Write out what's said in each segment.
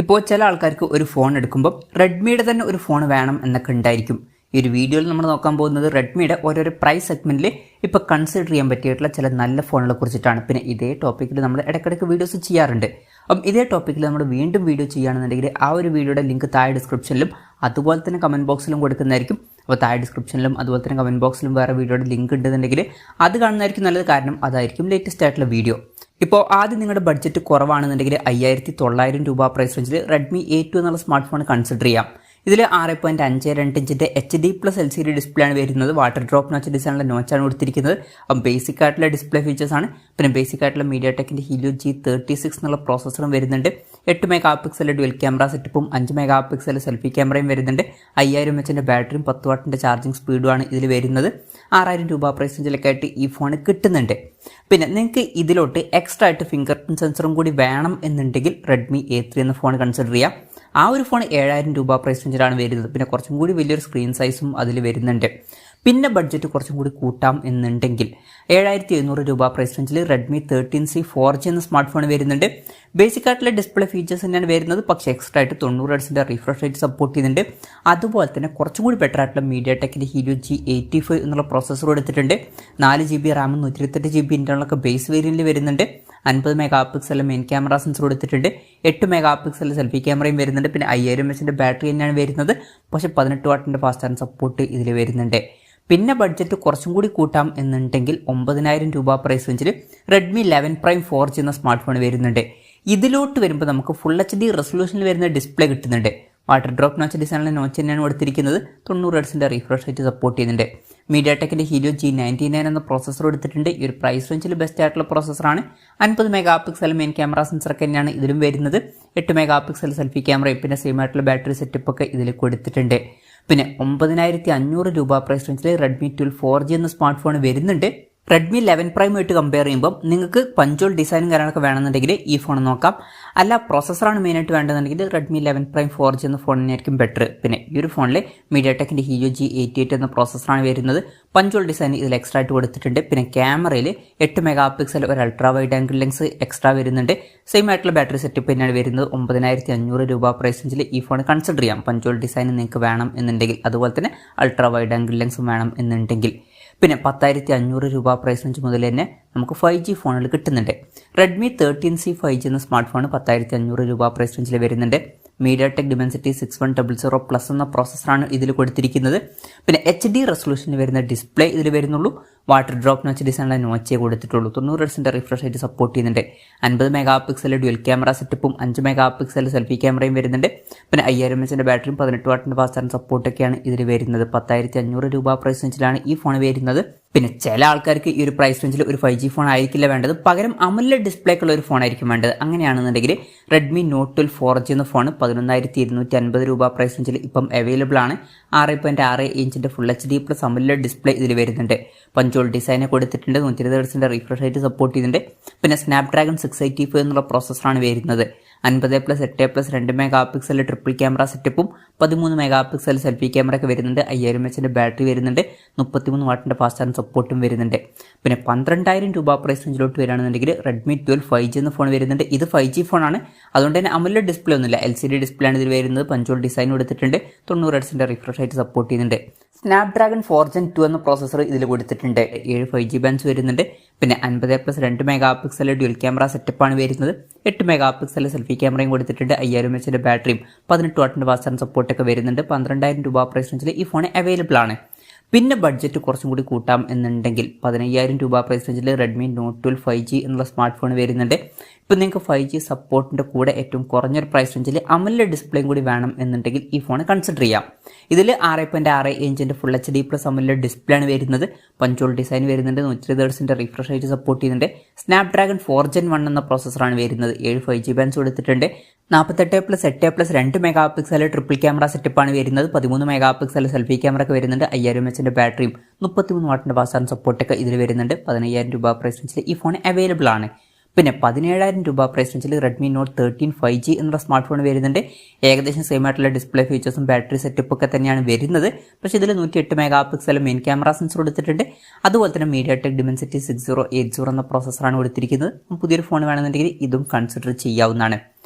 ഇപ്പോൾ ചില ആൾക്കാർക്ക് ഒരു ഫോൺ എടുക്കുമ്പോൾ റെഡ്മിയുടെ തന്നെ ഒരു ഫോൺ വേണം എന്നൊക്കെ ഉണ്ടായിരിക്കും. ഈ ഒരു വീഡിയോയിൽ നമ്മൾ നോക്കാൻ പോകുന്നത് റെഡ്മിയുടെ ഓരോരോ പ്രൈസ് സെഗ്മെന്റിൽ ഇപ്പോൾ കൺസിഡർ ചെയ്യാൻ പറ്റിയിട്ടുള്ള ചില നല്ല ഫോണുകളെ കുറിച്ചിട്ടാണ്. പിന്നെ ഇതേ ടോപ്പിക്കിൽ നമ്മൾ ഇടയ്ക്കിടയ്ക്ക് വീഡിയോസ് ചെയ്യാറുണ്ട്. അപ്പം ഇതേ ടോപ്പിക്കിൽ നമ്മൾ വീണ്ടും വീഡിയോ ചെയ്യുകയാണെന്നുണ്ടെങ്കിൽ ആ ഒരു വീഡിയോയുടെ ലിങ്ക് താഴെ ഡിസ്ക്രിപ്ഷനിലും അതുപോലെ തന്നെ കമൻറ്റ് ബോക്സിലും കൊടുക്കുന്നതായിരിക്കും. അപ്പോൾ താഴെ ഡിസ്ക്രിപ്ഷനിലും അതുപോലെ തന്നെ കമൻറ്റ് ബോക്സിലും വേറെ വീഡിയോയുടെ ലിങ്ക് ഉണ്ടെന്നുണ്ടെങ്കിൽ അത് കാണുന്നതായിരിക്കും നല്ലത്. കാരണം അതായിരിക്കും ലേറ്റസ്റ്റ് ആയിട്ടുള്ള വീഡിയോ. ഇപ്പോൾ ആദ്യം നിങ്ങളുടെ ബഡ്ജറ്റ് കുറവാണെന്നുണ്ടെങ്കിൽ 5900 രൂപ പ്രൈസ് റേഞ്ചിൽ റെഡ്മി A2 എന്നുള്ള സ്മാർട്ട് ഫോൺ കൺസിഡർ ചെയ്യാം. ഇതിൽ 6.52 ഇഞ്ചിൻ്റെ HD+LCD ഡിസ്പ്ലേ ആണ് വരുന്നത്. വാട്ടർ ഡ്രോപ്പ് നോച്ച് ഡിസൈനുള്ള നോച്ചാണ് കൊടുത്തിരിക്കുന്നത്. അപ്പം ബേസിക് ആയിട്ടുള്ള ഡിസ്പ്ലേ ഫീച്ചേഴ്സാണ്. പിന്നെ ബേസിക് ആയിട്ടുള്ള മീഡിയാടെക്കിൻ്റെ ഹീലിയോ G36 എന്നുള്ള പ്രോസസ്സറും വരുന്നുണ്ട്. 8 മെഗാ പിക്സൽ ഡ്യുവൽ ക്യാമറ സെറ്റപ്പും 5 മെഗാ പിക്സൽ സെൽഫി ക്യാമറയും വരുന്നുണ്ട്. 5000 mAh ബാറ്ററിയും 10 വാട്ടിൻ്റെ ചാർജിങ് സ്പീഡുമാണ് ഇതിൽ വരുന്നത്. 6000 രൂപ പ്രൈസ് റേഞ്ചിലൊക്കെ ആയിട്ട് ഈ ഫോൺ കിട്ടുന്നുണ്ട്. പിന്നെ നിങ്ങൾക്ക് ഇതിലോട്ട് എക്സ്ട്രാ ആയിട്ട് ഫിംഗർ പ്രിന്റ് സെൻസറും കൂടി വേണം എന്നുണ്ടെങ്കിൽ റെഡ്മി A3 എന്ന ഫോൺ കൺസിഡർ ചെയ്യാം. ആ ഒരു ഫോൺ 7000 രൂപ പ്രൈസ് റേഞ്ചിലാണ് വരുന്നത്. പിന്നെ കുറച്ചും കൂടി വലിയൊരു സ്ക്രീൻ സൈസും അതിൽ വരുന്നുണ്ട്. പിന്നെ ബഡ്ജറ്റ് കുറച്ചും കൂടി കൂട്ടാം എന്നുണ്ടെങ്കിൽ 7700 രൂപ പ്രൈസ് റേഞ്ചിൽ റെഡ്മി 13C 4G എന്ന സ്മാർട്ട് ഫോൺ വരുന്നുണ്ട്. ബേസിക് ആയിട്ടുള്ള ഡിസ്പ്ലേ ഫീച്ചേഴ്സ് തന്നെയാണ് വരുന്നത്. പക്ഷേ എക്സ്ട്രാ ആയിട്ട് 90 Hz റിഫ്രഷ് റേറ്റ് സപ്പോർട്ട് ചെയ്യുന്നുണ്ട്. അതുപോലെ തന്നെ കുറച്ചും കൂടി ബെറ്റർ ആയിട്ടുള്ള മീഡിയാടെക്കിൻ്റെ ഹീലിയോ G85 എന്നുള്ള പ്രോസസ്സർ കൊടുത്തിട്ടുണ്ട്. 4GB റാമും 128GB ഇന്റർണലൊക്കെ ബേസ് വേരിയന്റിൽ വരുന്നുണ്ട്. 50 mega pixel main camera sensor കൊടുത്തിട്ടുണ്ട്. 8 മെഗാ പിക്സൽ സെൽഫി ക്യാമറയും വരുന്നുണ്ട്. പിന്നെ 5000 mAh ബാറ്ററി തന്നെയാണ് വരുന്നത്. പക്ഷേ 18 വാട്ടിൻ്റെ ഫാസ്റ്റ് ചാർജിങ് സപ്പോർട്ട് ഇതിൽ വരുന്നുണ്ട്. പിന്നെ ബഡ്ജറ്റ് കുറച്ചും കൂടി കൂട്ടാം എന്നുണ്ടെങ്കിൽ 9000 രൂപ പ്രൈസ് റേഞ്ചിൽ റെഡ്മി 11 Prime 4G എന്ന സ്മാർട്ട് ഫോൺ വരുന്നുണ്ട്. ഇതിലോട്ട് വരുമ്പോൾ നമുക്ക് ഫുൾ HD റെസൊല്യൂഷനിൽ വരുന്ന ഡിസ്പ്ലേ കിട്ടുന്നുണ്ട്. വാട്ടർ ഡ്രോപ്പ് നോച്ച് ഡിസൈനിലെ നോച്ച് തന്നെയാണ് കൊടുത്തിരിക്കുന്നത്. 90 Hz റിഫ്രഷ് റേറ്റ് സപ്പോർട്ട് ചെയ്യുന്നുണ്ട്. മീഡിയാടെക്കിൻ്റെ ഹീലിയോ G99 എന്ന പ്രോസസ്സർ എടുത്തിട്ടുണ്ട്. ഈ ഒരു പ്രൈസ് റേഞ്ചിൽ ബെസ്റ്റ് ആയിട്ടുള്ള പ്രോസസ്സറാണ്. 50 മെഗാ പിക്സൽ മെയിൻ ക്യാമറ സെൻസറൊക്കെ തന്നെയാണ് ഇതിലും വരുന്നത്. 8 മെഗാ പിക്സൽ സെൽഫി ക്യാമറയും പിന്നെ സെയിം ആയിട്ടുള്ള ബാറ്ററി സെറ്റപ്പ് ഒക്കെ ഇതിൽ കൊടുത്തിട്ടുണ്ട്. പിന്നെ 9500 രൂപ പ്രൈസ് റേഞ്ചിൽ റെഡ്മി 12 4G എന്ന സ്മാർട്ട് ഫോൺ വരുന്നുണ്ട്. റെഡ്മി 11 Prime ആയിട്ട് കമ്പയർ ചെയ്യുമ്പോൾ നിങ്ങൾക്ക് പഞ്ചോൾ ഡിസൈനും കാര്യങ്ങളൊക്കെ വേണമെന്നുണ്ടെങ്കിൽ ഈ ഫോൺ നോക്കാം. അല്ല പ്രോസസ്സറാണ് മെയിനായിട്ട് വേണ്ടതെന്നുണ്ടെങ്കിൽ റെഡ്മി 11 Prime 4G എന്ന ഫോൺ തന്നെയായിരിക്കും ബെറ്റർ. പിന്നെ ഈ ഒരു ഫോണിൽ മീഡിയാടെക്കിൻ്റെ ഹീലിയോ G88 എന്ന പ്രോസസ്സറാണ് വരുന്നത്. പഞ്ചോൾ ഡിസൈൻ ഇതിൽ എക്സ്ട്രാ ആയിട്ട് കൊടുത്തിട്ടുണ്ട്. പിന്നെ ക്യാമറയിൽ 8 മെഗാ പിക്സൽ ഒരു ultra wide angle lens extra വരുന്നുണ്ട്. സെയിം ആയിട്ടുള്ള ബാറ്ററി സെറ്റപ്പ് തന്നെയാണ് വരുന്നത്. 9500 രൂപ പ്രൈസ് റേഞ്ചിൽ ഈ ഫോൺ കൺസിഡർ ചെയ്യാം. പഞ്ചോൾ ഡിസൈൻ നിങ്ങൾക്ക് വേണം എന്നുണ്ടെങ്കിൽ, അതുപോലെ തന്നെ അൾട്രാ വൈഡ് ആംഗിൾ ലെൻസും വേണം എന്നുണ്ടെങ്കിൽ. പിന്നെ 10500 രൂപ പ്രൈസ് റേഞ്ച് മുതൽ തന്നെ നമുക്ക് 5G ഫോണുകൾ കിട്ടുന്നുണ്ട്. റെഡ്മി 13C 5G എന്ന സ്മാർട്ട് ഫോൺ 10500 രൂപ പ്രൈസ് റേഞ്ചിൽ വരുന്നുണ്ട്. മീഡിയാടെക് ഡിമെൻസിറ്റി 6100+ എന്ന പ്രോസസ്സറാണ് ഇതിൽ കൊടുത്തിരിക്കുന്നത്. പിന്നെ HD റെസൊല്യൂഷനിൽ വരുന്ന ഡിസ്പ്ലേ ഇതിൽ വരുന്നുള്ളൂ. വാട്ടർ ഡ്രോപ്പ് നോച്ച് ഡിസൈനുള്ള നോച്ചേ കൊടുത്തിട്ടുള്ളൂ. 90 Hz റിഫ്രഷ് റേറ്റ് സപ്പോർട്ട് ചെയ്യുന്നുണ്ട്. 50 മെഗാ പിക്സൽ ഡ്യുവൽ ക്യാമറ സെറ്റപ്പും 5 മെഗാ പിക്സൽ സെൽഫി ക്യാമറയും വരുന്നുണ്ട്. പിന്നെ 5000 mAh ബാറ്ററിയും 18 വാട്ടിൻ്റെ ഫാസ്റ്റ് ചാർജിങ് സപ്പോർട്ടൊക്കെയാണ് ഇതിൽ വരുന്നത്. 10500 രൂപ പ്രൈസ് റേഞ്ചിലാണ് ഈ ഫോൺ വരുന്നത്. പിന്നെ ചില ആൾക്കാർക്ക് ഈ ഒരു പ്രൈസ് റേഞ്ചിൽ ഒരു 5G ഫോൺ ആയിരിക്കില്ല വേണ്ടത്, പകരം AMOLED ഡിസ്പ്ലേക്കുള്ള ഒരു ഫോൺ ആയിരിക്കും വേണ്ടത്. അങ്ങനെയാണെന്നുണ്ടെങ്കിൽ റെഡ്മി നോട്ട് 12 4G എന്ന ഫോൺ 11250 രൂപ പ്രൈസ് റേഞ്ചിൽ ഇപ്പം അവൈലബിൾ ആണ്. 6.6 ഇഞ്ചിൻ്റെ ഫുൾ HD+ AMOLED ഡിസ്പ്ലേ ഇതിൽ വരുന്നുണ്ട്. പഞ്ചോൾ ഡിസൈനെ കൊടുത്തിട്ടുണ്ട്. 120 Hz റിഫ്രഷ് റേറ്റ് സപ്പോർട്ട് ചെയ്യുന്നുണ്ട്. പിന്നെ സ്നാപ്ഡ്രാഗൺ 685 എന്നുള്ള പ്രോസസ്സറാണ് വരുന്നത്. 50+8+ 2 മെഗാ പിക്സൽ ട്രിപ്പിൾ ക്യാമറ സെറ്റപ്പും 13 മെഗാ പിക്സൽ സെൽഫി ക്യാമറ ഒക്കെ വരുന്നുണ്ട്. 5000 mAh ബാറ്ററി വരുന്നുണ്ട്. 33 വാട്ടിൻ്റെ ഫാസ്റ്റ് ചാർജിങ് സപ്പോർട്ടും വരുന്നുണ്ട്. പിന്നെ 12000 രൂപ പ്രൈസ് റേഞ്ചിലോട്ട് വരികയാണെന്നുണ്ടെങ്കിൽ റെഡ്മി 12 5G എന്ന ഫോൺ വരുന്നുണ്ട്. ഇത് 5G ഫോണാണ്, അതുകൊണ്ട് തന്നെ AMOLED ഡിസ്പ്ലേ ഒന്നുമില്ല, LCD ഡിസ്പ്ലേ ആണ് ഇതിൽ വരുന്നത്. പഞ്ചോൾ ഡിസൈൻ കൊടുത്തിട്ടുണ്ട്. 90 Hz റിഫ്രഷ് ആയിട്ട് സപ്പോർട്ട് ചെയ്യുന്നുണ്ട്. സ്നാപ്ഡ്രാഗൺ 4 Gen 2 എന്ന പ്രോസസ്സർ ഇതിൽ കൊടുത്തിട്ടുണ്ട്. 7 5G ബാൻഡ്സ് വരുന്നുണ്ട്. പിന്നെ 50+2 മെഗാ പിക്സൽ ഡ്യുവൽ ക്യാമറ സെറ്റപ്പാണ് വരുന്നത്. 8 മെഗാ പിക്സൽ സെൽഫി ക്യാമറയും കൊടുത്തിട്ടുണ്ട്. 5000 mAh ബാറ്ററിയും 18 വാട്ടിൻ്റെ ഫാസ്റ്റ് ചാർജിങ് സപ്പോർട്ടൊക്കെ വരുന്നുണ്ട്. 12000 രൂപ പ്രൈസ് റേഞ്ചിൽ ഈ ഫോൺ അവൈലബിൾ ആണ്. പിന്നെ ബഡ്ജറ്റ് കുറച്ചും കൂടി കൂട്ടാം എന്നുണ്ടെങ്കിൽ 15000 രൂപ പ്രൈസ് റേഞ്ചിൽ റെഡ്മി നോട്ട് 12 5G എന്നുള്ള സ്മാർട്ട് ഫോൺ വരുന്നുണ്ട്. ഇപ്പം നിങ്ങൾക്ക് 5G സപ്പോർട്ടിൻ്റെ കൂടെ ഏറ്റവും കുറഞ്ഞൊരു പ്രൈസ് റേഞ്ചിൽ AMOLED ഡിസ്പ്ലേയും കൂടി വേണം എന്നുണ്ടെങ്കിൽ ഈ ഫോൺ കൺസിഡർ ചെയ്യാം. ഇതിൽ 6.6 ഇഞ്ചിൻ്റെ ഫുൾ HD+ AMOLED ഡിസ്പ്ലേ ആണ് വരുന്നത്. പഞ്ചോൾ ഡിസൈൻ വരുന്നുണ്ട്. 120 Hz റിഫ്രഷ് റേറ്റ് സപ്പോർട്ട് ചെയ്യുന്നുണ്ട്. സ്നാപ്ഡ്രാഗൺ 4 Gen 1 എന്ന പ്രോസസ്സറാണ് വരുന്നത്. 7 5G ബാൻഡ്സ് കൊടുത്തിട്ടുണ്ട്. 48+8+2 മെഗാ പിക്സൽ ട്രിപ്പിൾ ക്യാമറ സെറ്റപ്പാണ് വരുന്നത്. 13 മെഗാ പിക്സൽ സെൽഫി ക്യാമറ ഒക്കെ വരുന്നുണ്ട്. 5000 mAh ബാറ്ററിയും 33 വാട്ടിൻ്റെ ഫാസ്റ്റ് ചാർജിങ് സപ്പോർട്ടൊക്കെ ഇതിൽ വരുന്നുണ്ട്. 15000 രൂപ പ്രൈസ് റേഞ്ചിൽ ഈ ഫോൺ അവൈലബിൾ ആണ്. പിന്നെ 17000 രൂപ പ്രൈസ് റേഞ്ചിൽ റെഡ്മി നോട്ട് 13 5G എന്നുള്ള സ്മാർട്ട് ഫോൺ വരുന്നുണ്ട്. ഏകദേശം സെയിം ആയിട്ടുള്ള ഡിസ്പ്ലേ ഫീച്ചേഴ്സും ബാറ്ററി സെറ്റപ്പ് ഒക്കെ തന്നെയാണ് വരുന്നത്. പക്ഷേ ഇതിൽ 108 mega pixel main camera sensor കൊടുത്തിട്ടുണ്ട്. അതുപോലെ തന്നെ മീഡിയാടെക് ഡിമെൻസിറ്റി 6080 എന്ന പ്രോസസ്സറാണ് കൊടുത്തിരിക്കുന്നത്. പുതിയൊരു ഫോൺ വേണമെന്നുണ്ടെങ്കിൽ ഇതും കൺസിഡർ ചെയ്യാവുന്നതാണ്.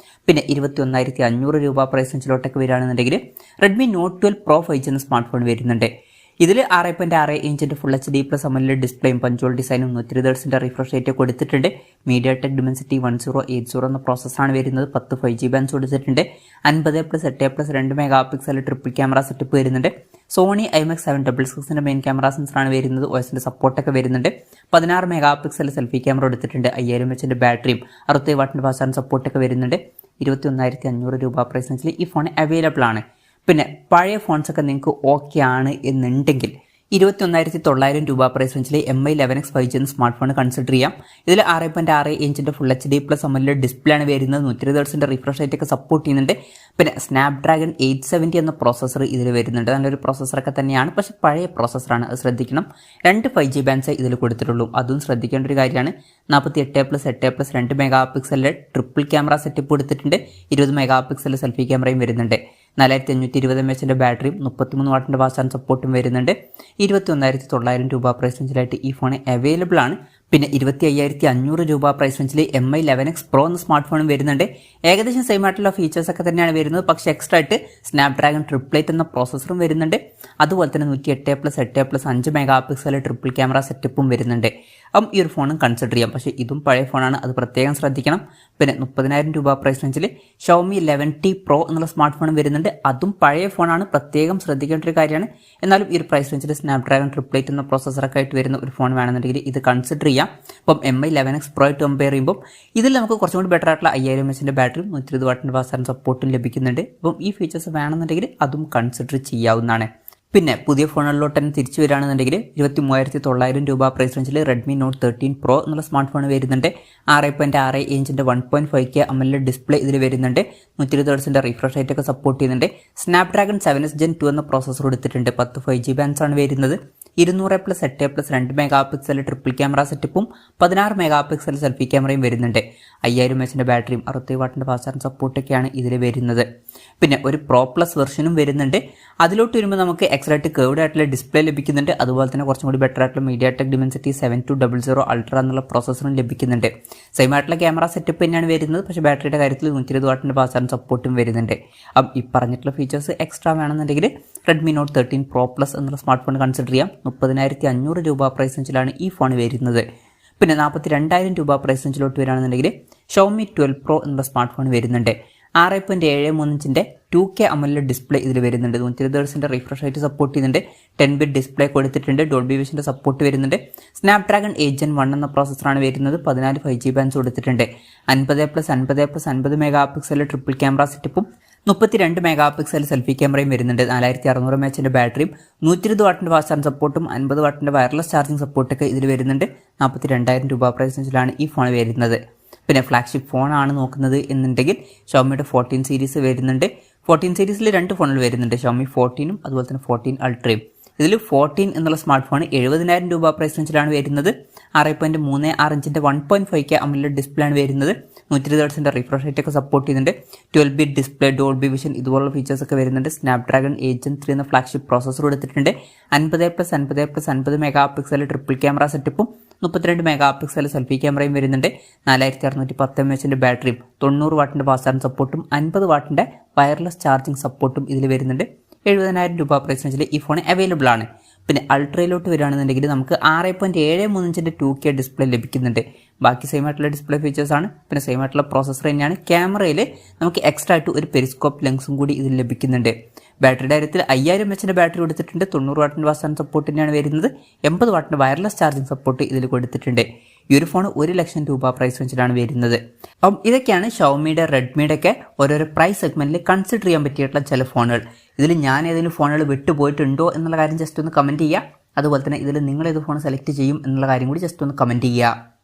പിന്നെ 21,500 രൂപ പ്രൈസ് റേഞ്ചിലോട്ടൊക്കെ വരികയാണെന്നുണ്ടെങ്കിൽ റെഡ്മി നോട്ട് 12 Pro 5G എന്ന സ്മാർട്ട് ഫോൺ വരുന്നുണ്ട്. ഇതിൽ 6.6 ഇഞ്ചിൻ്റെ ഫുൾ HD പ്ലസ് AMOLED ഡിസ്പ്ലേയും പഞ്ചോൾ ഡിസൈനും 120 Hz റിഫ്രഷ് റേറ്റ് കൊടുത്തിട്ടുണ്ട്. MediaTek Dimensity 1080 എന്ന പ്രോസസ്സാണ് വരുന്നത്. 10 5G ബാൻഡ്സ് കൊടുത്തിട്ടുണ്ട്. 50+8+2 mega pixel triple camera setup വരുന്നുണ്ട്. സോണി IMX 766 മെയിൻ ക്യാമറ സെൻസറാണ് വരുന്നത്. OSന്റെ സപ്പോർട്ടൊക്കെ വരുന്നുണ്ട്. 16 മെഗാ പിക്സൽ സെൽഫി ക്യാമറ എടുത്തിട്ടുണ്ട്. 5000 mAh ബാറ്ററിയും 60 വാട്ടിൻ്റെ ഫാസ്റ്റ് ചാർജിംഗ് സപ്പോർട്ടൊക്കെ വരുന്നുണ്ട്. 21,500 രൂപ പ്രൈസ് റേഞ്ചിൽ ഈ ഫോൺ അവൈലബിൾ ആണ്. പിന്നെ പഴയ ഫോൺസൊക്കെ നിങ്ങൾക്ക് ഓക്കെ ആണ് എന്നുണ്ടെങ്കിൽ 21,900 രൂപ പ്രൈസ് റേഞ്ചിൽ MI 11X 5G എന്ന സ്മാർട്ട് ഫോൺ കൺസിഡർ ചെയ്യാം. ഇതിൽ 6.6 ഇഞ്ചിൻ്റെ full HD plus AMOLED display ആണ് വരുന്നത്. 120 Hz റിഫ്രഷ് റേറ്റ് ഒക്കെ സപ്പോർട്ട് ചെയ്യുന്നുണ്ട്. പിന്നെ സ്നാപ്ഡ്രാഗൺ 870 എന്ന പ്രോസസ്സർ ഇതിൽ വരുന്നുണ്ട്. നല്ലൊരു പ്രോസസ്സറൊക്കെ തന്നെയാണ്, പക്ഷേ പഴയ പ്രോസസ്സറാണ്, അത് ശ്രദ്ധിക്കണം. 2 5G ബാൻഡ്സേ ഇതിൽ കൊടുത്തിട്ടുള്ളൂ, അതും ശ്രദ്ധിക്കേണ്ട ഒരു കാര്യമാണ്. 48+8+2 മെഗാ പിക്സലിലെ ട്രിപ്പിൾ ക്യാമറ സെറ്റപ്പ് കൊടുത്തിട്ടുണ്ട്. 20 മെഗാ പിക്സൽ സെൽഫി ക്യാമറയും വരുന്നുണ്ട്. 4520 mAh ബാറ്ററിയും 33 വാട്ടിൻ്റെ ഫാസ്റ്റ് ചാർജിംഗ് സപ്പോർട്ടും വരുന്നുണ്ട്. 21,900 രൂപ പ്രൈസ് റേഞ്ചിലായിട്ട് ഈ ഫോൺ അവൈലബിൾ ആണ്. പിന്നെ 25,500 രൂപ പ്രൈസ് റേഞ്ചിൽ MI 11X Pro എന്ന സ്മാർട്ട് ഫോണും വരുന്നുണ്ട്. ഏകദേശം സെയിം ആയിട്ടുള്ള ഫീച്ചേഴ്സ് ഒക്കെ തന്നെയാണ് വരുന്നത്, പക്ഷേ എക്സ്ട്രാ ആയിട്ട് സ്നാപ്ഡ്രാഗൺ 888 എന്ന പ്രോസസ്സറും വരുന്നുണ്ട്. അതുപോലെ തന്നെ 108+8+5 മെഗാ പിക്സൽ ട്രിപ്പിൾ ക്യാമറ സെറ്റപ്പും വരുന്നുണ്ട്. അപ്പം ഈ ഒരു ഫോണും കൺസിഡർ ചെയ്യാം, പക്ഷേ ഇതും പഴയ ഫോണാണ്, അത് പ്രത്യേകം ശ്രദ്ധിക്കണം. പിന്നെ 30,000 രൂപ പ്രൈസ് റേഞ്ചിൽ Xiaomi 11T Pro എന്നുള്ള സ്മാർട്ട് ഫോണും വരുന്നുണ്ട്. അതും പഴയ ഫോണാണ്, പ്രത്യേകം ശ്രദ്ധിക്കേണ്ട ഒരു കാര്യമാണ്. എന്നാലും ഈ ഒരു പ്രൈസ് റേഞ്ചിൽ സ്നാപ്ഡ്രാഗൺ 888 എന്ന പ്രോസസ്സറൊക്കെ ആയിട്ട് വരുന്ന ഒരു ഫോൺ വേണമെന്നുണ്ടെങ്കിൽ ഇത് കൺസിഡർ ചെയ്യാം. അപ്പം MI 11X Pro ആയിട്ട് കമ്പയർ ചെയ്യുമ്പോൾ ഇതിൽ നമുക്ക് കുറച്ചും കൂടി ബെറ്റർ ആയിട്ടുള്ള 5000 mAh ബാറ്ററിയും 120 വാട്ടിൻ്റെ ഫാസ്റ്റ് ചാർജിംഗ് സപ്പോർട്ടും ലഭിക്കുന്നുണ്ട്. അപ്പം ഈ ഫീച്ചേഴ്സ് വേണമെന്നുണ്ടെങ്കിൽ അതും കൺസിഡർ ചെയ്യാവുന്നതാണ്. പിന്നെ പുതിയ ഫോണുകളിലോട്ട് തന്നെ തിരിച്ചു വരികയാണെന്നുണ്ടെങ്കിൽ 23,900 രൂപ പ്രൈസ് റേഞ്ചിൽ റെഡ്മി നോട്ട് 13 Pro എന്നുള്ള സ്മാർട്ട് ഫോൺ വരുന്നുണ്ട്. 6.6 ഇഞ്ചിൻ്റെ 1.5K AMOLED ഡിസ്പ്ലേ ഇതിൽ വരുന്നുണ്ട്. 120 Hz റിഫ്രഷ് റേറ്റ് ഒക്കെ സപ്പോർട്ട് ചെയ്യുന്നുണ്ട്. സ്നാപ്ഡ്രാഗൺ 7S Gen 2 എന്ന പ്രോസസ്സർ എടുത്തിട്ടുണ്ട്. 10 5G ബാൻഡ്സ് ആണ് വരുന്നത്. 200+8+2 മെഗാ പിക്സൽ ട്രിപ്പിൾ ക്യാമറ സെറ്റപ്പും 16 മെഗാ പിക്സൽ സെൽഫി ക്യാമറയും വരുന്നുണ്ട്. 5000 mAh ബാറ്ററിയും 60 വാട്ടിൻ്റെ ഫാസ്റ്റ് ചാർജിംഗ് സപ്പോർട്ടൊക്കെയാണ് ഇതിൽ വരുന്നത്. പിന്നെ ഒരു Pro Plus വെർഷനും വരുന്നുണ്ട്. അതിലോട്ട് വരുമ്പോൾ നമുക്ക് എക്സ്ട്രാ ആയിട്ട് കേർവ്ഡ് ആയിട്ടുള്ള ഡിസ്പ്ലേ ലഭിക്കുന്നുണ്ട്. അതുപോലെ തന്നെ കുറച്ചും കൂടി ബെറ്റർ ആയിട്ടുള്ള MediaTek Dimensity 7200 Ultra എന്നുള്ള പ്രോസസ്സറും ലഭിക്കുന്നുണ്ട്. സെയിം ആയിട്ടുള്ള ക്യാമറ സെറ്റപ്പ് തന്നെയാണ് വരുന്നത്, പക്ഷേ ബാറ്ററിയുടെ കാര്യത്തിൽ 120 വാട്ടിൻ്റെ ഫാസ്റ്റ് ചാർജിംഗ് സപ്പോർട്ടും വരുന്നുണ്ട്. അപ്പം ഈ പറഞ്ഞിട്ടുള്ള ഫീച്ചേഴ്സ് എക്സ്ട്രാ വേണമെന്നുണ്ടെങ്കിൽ റെഡ്മി നോട്ട് 13 Pro Plus എന്നുള്ള സ്മാർട്ട് ഫോൺ കൺസിഡർ ചെയ്യാം. 30,500 രൂപ പ്രൈസ് റേഞ്ചിലാണ് ഈ ഫോൺ വരുന്നത്. പിന്നെ 42,000 രൂപ പ്രൈസ് റേഞ്ചിലോട്ട് വരികയാണെന്നുണ്ടെങ്കിൽ Xiaomi 12 Pro എന്നുള്ള സ്മാർട്ട് ഫോൺ വരുന്നുണ്ട്. 6.73 ഇഞ്ചിൻ്റെ 2K AMOLED ഡിസ്പ്ലേ ഇതിൽ വരുന്നുണ്ട്. 120 Hz റിഫ്രഷ് റേറ്റ് സപ്പോർട്ട് ചെയ്യുന്നുണ്ട്. 10-bit ഡിസ്പ്ലേ കൊടുത്തിട്ടുണ്ട്. ഡോൾബി വിഷൻ്റെ സപ്പോർട്ട് വരുന്നുണ്ട്. സ്നാപ്ഡ്രാഗൺ 8 Gen 1 എന്ന പ്രോസസ്സറാണ് വരുന്നത്. 14 5G ബാൻഡ്സ് കൊടുത്തിട്ടുണ്ട്. 50+50+50 മെഗാ പിക്സൽ ട്രിപ്പിൾ ക്യാമറ സെറ്റപ്പും 32 മെഗാ പിക്സൽ സെൽഫി ക്യാമറയും വരുന്നുണ്ട്. 4600 mAh ബാറ്ററിയും 120 വാട്ടിൻ്റെ ഫാസ്റ്റ് ചാർജിംഗ് സപ്പോർട്ടും 50 വാട്ടിൻ്റെ വയർലെസ് ചാർജിംഗ് സപ്പോർട്ടൊക്കെ ഇതിൽ വരുന്നുണ്ട്. 42,000 രൂപ പ്രൈസ് റേഞ്ചിലാണ് ഈ ഫോൺ വരുന്നത്. പിന്നെ ഫ്ലാഗ്ഷിപ്പ് ഫോണാണ് നോക്കുന്നത് എന്നുണ്ടെങ്കിൽ Xiaomiയുടെ 14 സീരീസ് വരുന്നുണ്ട്. 14 സീരീസിൽ 2 ഫോണുകൾ വരുന്നുണ്ട്, Xiaomi 14ഉം അതുപോലെ തന്നെ 14 Ultra'യും. ഇതിൽ 14 എന്നുള്ള സ്മാർട്ട് ഫോൺ 70,000 രൂപ പ്രൈസ് റേഞ്ചിലാണ് വരുന്നത്. 6.36 ഇഞ്ചിൻ്റെ 1.5K AMOLED ഡിസ്പ്ലേ ആണ് വരുന്നത്. 120 Hz റിഫ്രഷ് റേറ്റ് ഒക്കെ സപ്പോർട്ട് ചെയ്യുന്നുണ്ട്. 12-bit ഡിസ്പ്ലേ, ഡോൾബി വിഷൻ ഇതുപോലുള്ള ഫീച്ചേഴ്സ് ഒക്കെ വരുന്നുണ്ട്. സ്നാപ്ഡ്രാഗൺ 8 Gen 3 എന്ന ഫ്ലാഗ്ഷിപ്പ് പ്രോസസ്സർ എടുത്തിട്ടുണ്ട്. 50+50+50 മെഗാ പിക്സൽ ട്രിപ്പിൾ ക്യാമറ സെറ്റപ്പും 32 മെഗാ പിക്സൽ സെൽഫി ക്യാമറയും വരുന്നുണ്ട്. 4610 mAh ബാറ്ററിയും 90 വാട്ടിൻ്റെ ഫാസ്റ്റ് ചാർജിംഗ് സപ്പോർട്ടും 50 വാട്ടിൻ്റെ വയർലെസ് ചാർജിംഗ് സപ്പോർട്ടും ഇതിൽ വരുന്നുണ്ട്. 70,000 രൂപ പ്രൈസ് റേഞ്ചിൽ ഈ ഫോൺ അവൈലബിൾ ആണ്. പിന്നെ അൾട്രയിലോട്ട് വരികയാണെന്നുണ്ടെങ്കിൽ നമുക്ക് 6.73 ഇഞ്ചിൻ്റെ 2K ഡിസ്പ്ലേ ലഭിക്കുന്നുണ്ട്. ബാക്കി സെയിം ആയിട്ടുള്ള ഡിസ്പ്ലേ ഫീച്ചേഴ്സാണ്. പിന്നെ സെയിം ആയിട്ടുള്ള പ്രോസസ്സർ തന്നെയാണ്. ക്യാമറയിൽ നമുക്ക് എക്സ്ട്രാ ആയിട്ട് ഒരു പെരിസ്കോപ്പ് ലെൻസും കൂടി ഇതിൽ ലഭിക്കുന്നുണ്ട്. ബാറ്ററിയുടെ കാര്യത്തിൽ 5000 mAh ബാറ്ററി കൊടുത്തിട്ടുണ്ട്. 90 വാട്ടിൻ്റെ ഫാസ്റ്റ് ചാർജിംഗ് സപ്പോർട്ട് തന്നെയാണ് വരുന്നത്. 80 വാട്ടിൻ്റെ വയർലെസ് ചാർജിംഗ് സപ്പോർട്ട് ഇതിൽ കൊടുത്തിട്ടുണ്ട്. ഈ ഒരു ഫോൺ 1,00,000 രൂപ പ്രൈസ് റേഞ്ചിലാണ് വരുന്നത്. അപ്പം ഇതൊക്കെയാണ് ഷവോമിയുടെ റെഡ്മിയുടെ ഒക്കെ ഓരോരോ പ്രൈസ് സെഗ്മെന്റിൽ കൺസിഡർ ചെയ്യാൻ പറ്റിയിട്ടുള്ള ചില ഫോണുകൾ. ഇതിൽ ഞാൻ ഏതെങ്കിലും ഫോണുകൾ വിട്ടുപോയിട്ടുണ്ടോ എന്നുള്ള കാര്യം ജസ്റ്റ് ഒന്ന് കമൻറ്റ് ചെയ്യുക. അതുപോലെ തന്നെ ഇതിൽ നിങ്ങൾ ഏത് ഫോൺ സെലക്ട് ചെയ്യും എന്നുള്ള കാര്യം കൂടി ജസ്റ്റ് ഒന്ന് കമൻറ്റ് ചെയ്യുക.